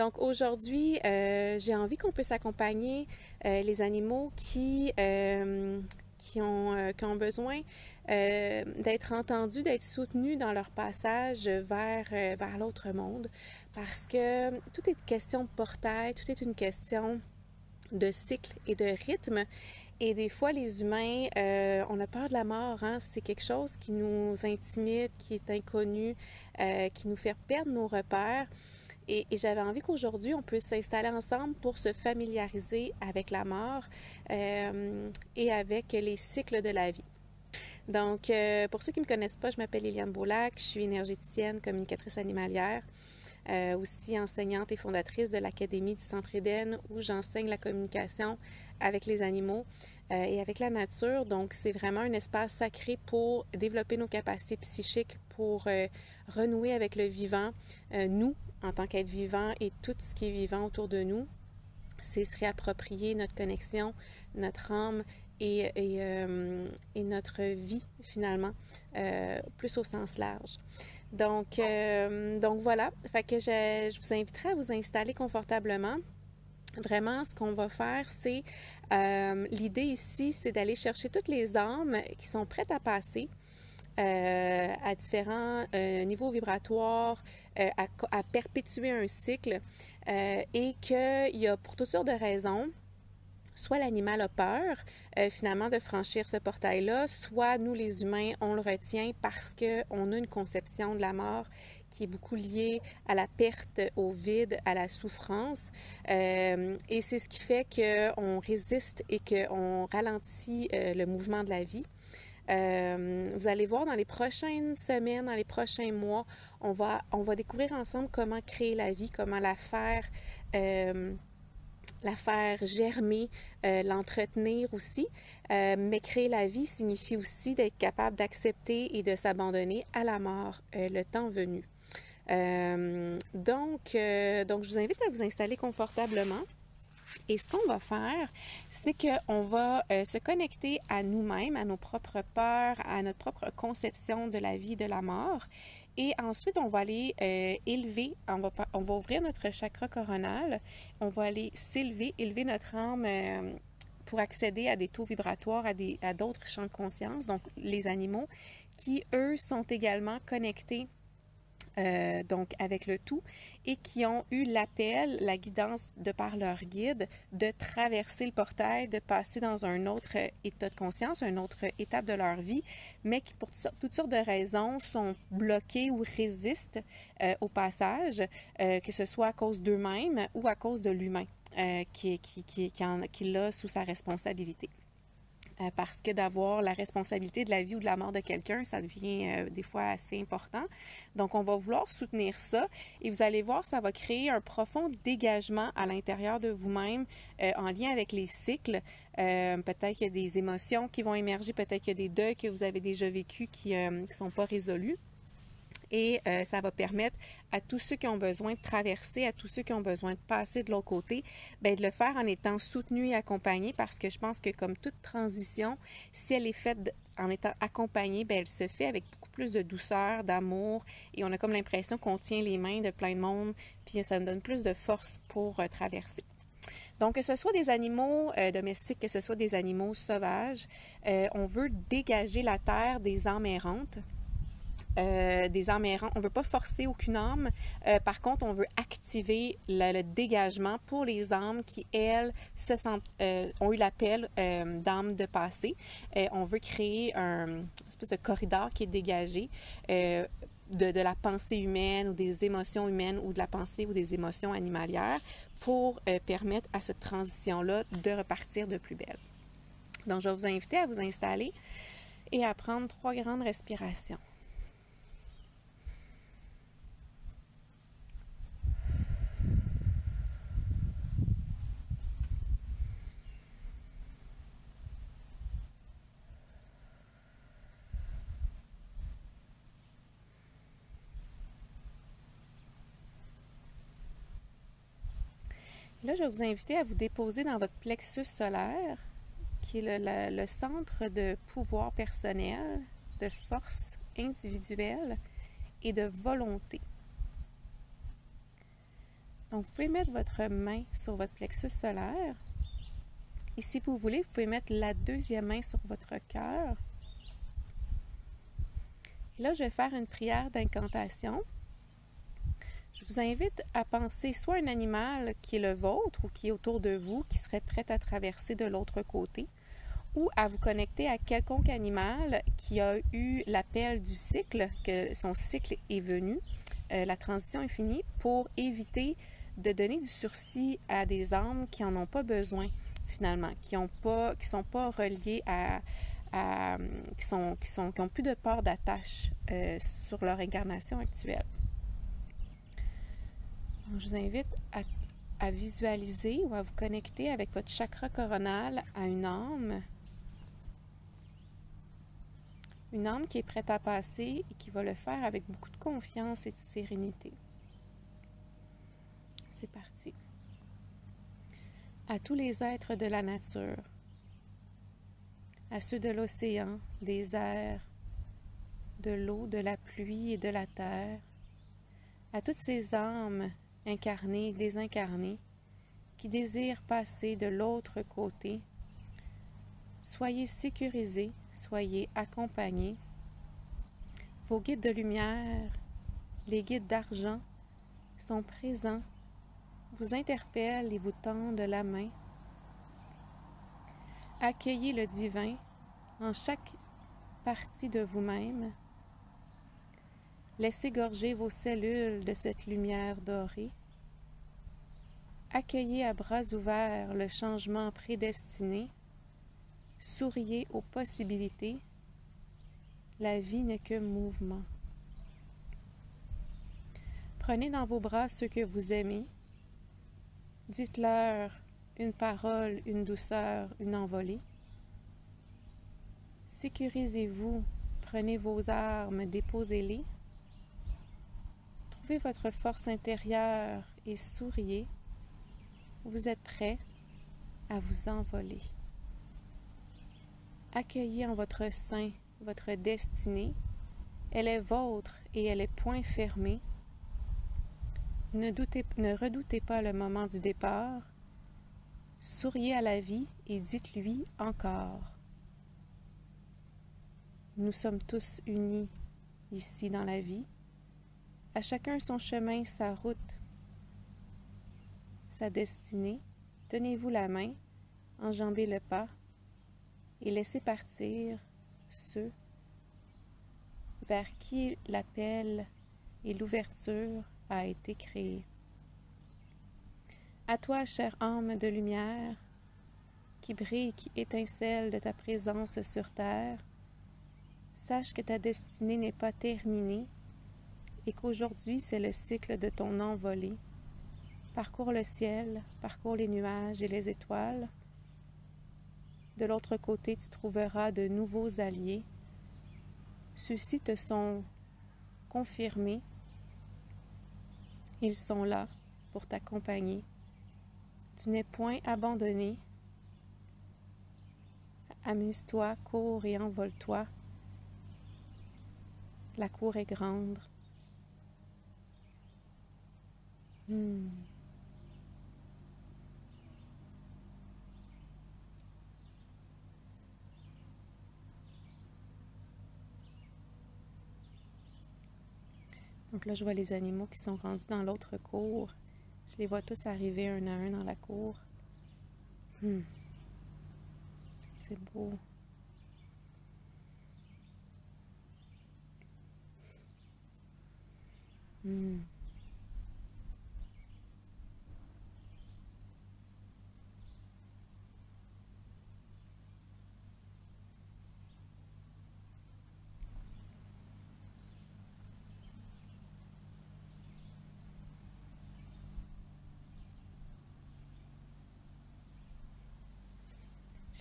Donc aujourd'hui, j'ai envie qu'on puisse accompagner les animaux qui ont besoin d'être entendus, d'être soutenus dans leur passage vers l'autre monde. Parce que tout est une question de portail, tout est une question de cycle et de rythme. Et des fois, les humains, on a peur de la mort. Hein? C'est quelque chose qui nous intimide, qui est inconnu, qui nous fait perdre nos repères. Et j'avais envie qu'aujourd'hui, on puisse s'installer ensemble pour se familiariser avec la mort et avec les cycles de la vie. Donc, pour ceux qui ne me connaissent pas, je m'appelle Liliane Beaulac, je suis énergéticienne, communicatrice animalière, aussi enseignante et fondatrice de l'Académie du Centre Éden où j'enseigne la communication avec les animaux et avec la nature. Donc, c'est vraiment un espace sacré pour développer nos capacités psychiques, pour renouer avec le vivant, nous, en tant qu'être vivant et tout ce qui est vivant autour de nous. C'est se réapproprier notre connexion, notre âme et notre vie, finalement, plus au sens large. Donc voilà, fait que je vous inviterai à vous installer confortablement. Vraiment, ce qu'on va faire, c'est l'idée ici, c'est d'aller chercher toutes les âmes qui sont prêtes à passer à différents niveaux vibratoires, à perpétuer un cycle et qu'il y a pour toutes sortes de raisons, soit l'animal a peur finalement de franchir ce portail-là, soit nous les humains, on le retient parce qu'on a une conception de la mort qui est beaucoup liée à la perte, au vide, à la souffrance. Et c'est ce qui fait qu'on résiste et qu'on ralentit le mouvement de la vie. Vous allez voir dans les prochaines semaines, dans les prochains mois, on va découvrir ensemble comment créer la vie, comment la faire germer, l'entretenir aussi. Mais créer la vie signifie aussi d'être capable d'accepter et de s'abandonner à la mort le temps venu. Donc, je vous invite à vous installer confortablement. Et ce qu'on va faire, c'est qu'on va se connecter à nous-mêmes, à nos propres peurs, à notre propre conception de la vie, de la mort. Et ensuite, on va aller élever, on va ouvrir notre chakra coronal, on va aller s'élever, élever notre âme pour accéder à des taux vibratoires, à d'autres champs de conscience, donc les animaux, qui, eux, sont également connectés donc avec le tout, et qui ont eu l'appel, la guidance de par leur guide, de traverser le portail, de passer dans un autre état de conscience, une autre étape de leur vie, mais qui pour toutes sortes de raisons sont bloqués ou résistent au passage, que ce soit à cause d'eux-mêmes ou à cause de l'humain qui l'a sous sa responsabilité. Parce que d'avoir la responsabilité de la vie ou de la mort de quelqu'un, ça devient des fois assez important. Donc, on va vouloir soutenir ça et vous allez voir, ça va créer un profond dégagement à l'intérieur de vous-même en lien avec les cycles. Peut-être qu'il y a des émotions qui vont émerger, peut-être qu'il y a des deuils que vous avez déjà vécus qui ne sont pas résolus. Et ça va permettre à tous ceux qui ont besoin de traverser, à tous ceux qui ont besoin de passer de l'autre côté, bien, de le faire en étant soutenus et accompagnés parce que je pense que comme toute transition, si elle est faite en étant accompagnée, bien, elle se fait avec beaucoup plus de douceur, d'amour et on a comme l'impression qu'on tient les mains de plein de monde puis ça nous donne plus de force pour traverser. Donc, que ce soit des animaux domestiques, que ce soit des animaux sauvages, on veut dégager la terre des âmes errantes. Des âmes errantes. On ne veut pas forcer aucune âme. Par contre, on veut activer le dégagement pour les âmes qui, elles, ont eu l'appel d'âmes de passé. On veut créer une espèce de corridor qui est dégagé de la pensée humaine ou des émotions humaines ou de la pensée ou des émotions animalières pour permettre à cette transition-là de repartir de plus belle. Donc, je vais vous inviter à vous installer et à prendre 3 grandes respirations. Là, je vais vous inviter à vous déposer dans votre plexus solaire, qui est le centre de pouvoir personnel, de force individuelle et de volonté. Donc, vous pouvez mettre votre main sur votre plexus solaire. Et si vous voulez, vous pouvez mettre la deuxième main sur votre cœur. Et là, je vais faire une prière d'incantation. Je vous invite à penser soit un animal qui est le vôtre ou qui est autour de vous, qui serait prêt à traverser de l'autre côté, ou à vous connecter à quelconque animal qui a eu l'appel du cycle, que son cycle est venu, la transition est finie, pour éviter de donner du sursis à des âmes qui n'en ont pas besoin, finalement, qui ont pas reliées qui ont plus de peur d'attache sur leur incarnation actuelle. Donc, je vous invite à visualiser ou à vous connecter avec votre chakra coronal à une âme qui est prête à passer et qui va le faire avec beaucoup de confiance et de sérénité. C'est parti. À tous les êtres de la nature, à ceux de l'océan, des airs, de l'eau, de la pluie et de la terre, à toutes ces âmes incarnées, désincarnées, qui désirent passer de l'autre côté, soyez sécurisés, soyez accompagnés. Vos guides de lumière, les guides d'argent, sont présents, vous interpellent et vous tendent la main. Accueillez le divin en chaque partie de vous-même. Laissez gorger vos cellules de cette lumière dorée. Accueillez à bras ouverts le changement prédestiné. Souriez aux possibilités. La vie n'est que mouvement. Prenez dans vos bras ceux que vous aimez. Dites-leur une parole, une douceur, une envolée. Sécurisez-vous. Prenez vos armes, déposez-les. Trouvez votre force intérieure et souriez. Vous êtes prêts à vous envoler. Accueillez en votre sein votre destinée. Elle est vôtre et elle est point fermée. Ne redoutez pas le moment du départ. Souriez à la vie et dites-lui encore. Nous sommes tous unis ici dans la vie. À chacun son chemin, sa route, sa destinée. Tenez-vous la main, enjambez le pas et laissez partir ceux vers qui l'appel et l'ouverture a été créée. À toi, chère âme de lumière, qui brille, qui étincelle de ta présence sur terre, sache que ta destinée n'est pas terminée et qu'aujourd'hui c'est le cycle de ton envolée. Parcours le ciel, parcours les nuages et les étoiles. De l'autre côté, tu trouveras de nouveaux alliés. Ceux-ci te sont confirmés. Ils sont là pour t'accompagner. Tu n'es point abandonné. Amuse-toi, cours et envole-toi. La cour est grande. Donc là, je vois les animaux qui sont rendus dans l'autre cour. Je les vois tous arriver un à un dans la cour. C'est beau.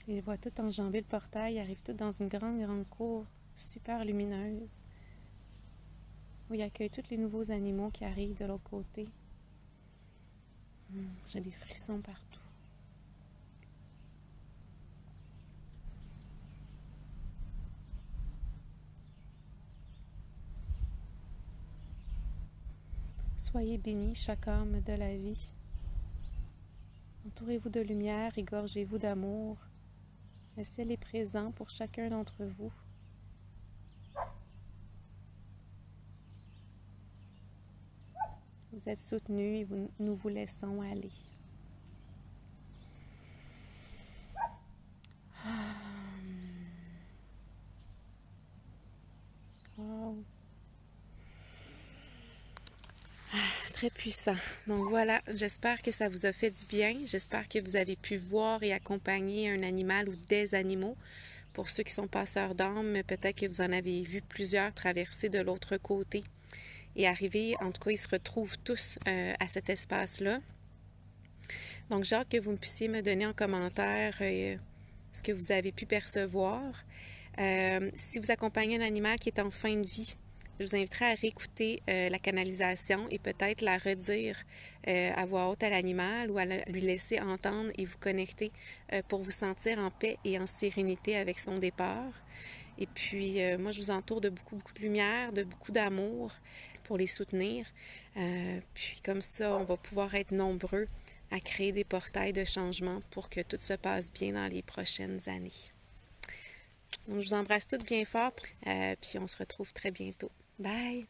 Je les vois toutes enjamber le portail, arrivent toutes dans une grande cour super lumineuse où ils accueillent tous les nouveaux animaux qui arrivent de l'autre côté. J'ai des frissons partout. Soyez bénis, chaque âme de la vie. Entourez-vous de lumière, égorgez-vous d'amour. Le ciel est présent pour chacun d'entre vous. Vous êtes soutenus et nous vous laissons aller. Wow. Très puissant. Donc voilà, j'espère que ça vous a fait du bien. J'espère que vous avez pu voir et accompagner un animal ou des animaux. Pour ceux qui sont passeurs d'âme, peut-être que vous en avez vu plusieurs traverser de l'autre côté et arriver. En tout cas, ils se retrouvent tous à cet espace-là. Donc j'ai hâte que vous puissiez me donner en commentaire ce que vous avez pu percevoir. Si vous accompagnez un animal qui est en fin de vie, je vous inviterai à réécouter la canalisation et peut-être la redire à voix haute à l'animal ou à lui laisser entendre et vous connecter pour vous sentir en paix et en sérénité avec son départ. Et puis, moi, je vous entoure de beaucoup de lumière, de beaucoup d'amour pour les soutenir. Puis, comme ça, on va pouvoir être nombreux à créer des portails de changement pour que tout se passe bien dans les prochaines années. Donc, je vous embrasse toutes bien fort, puis on se retrouve très bientôt. Bye!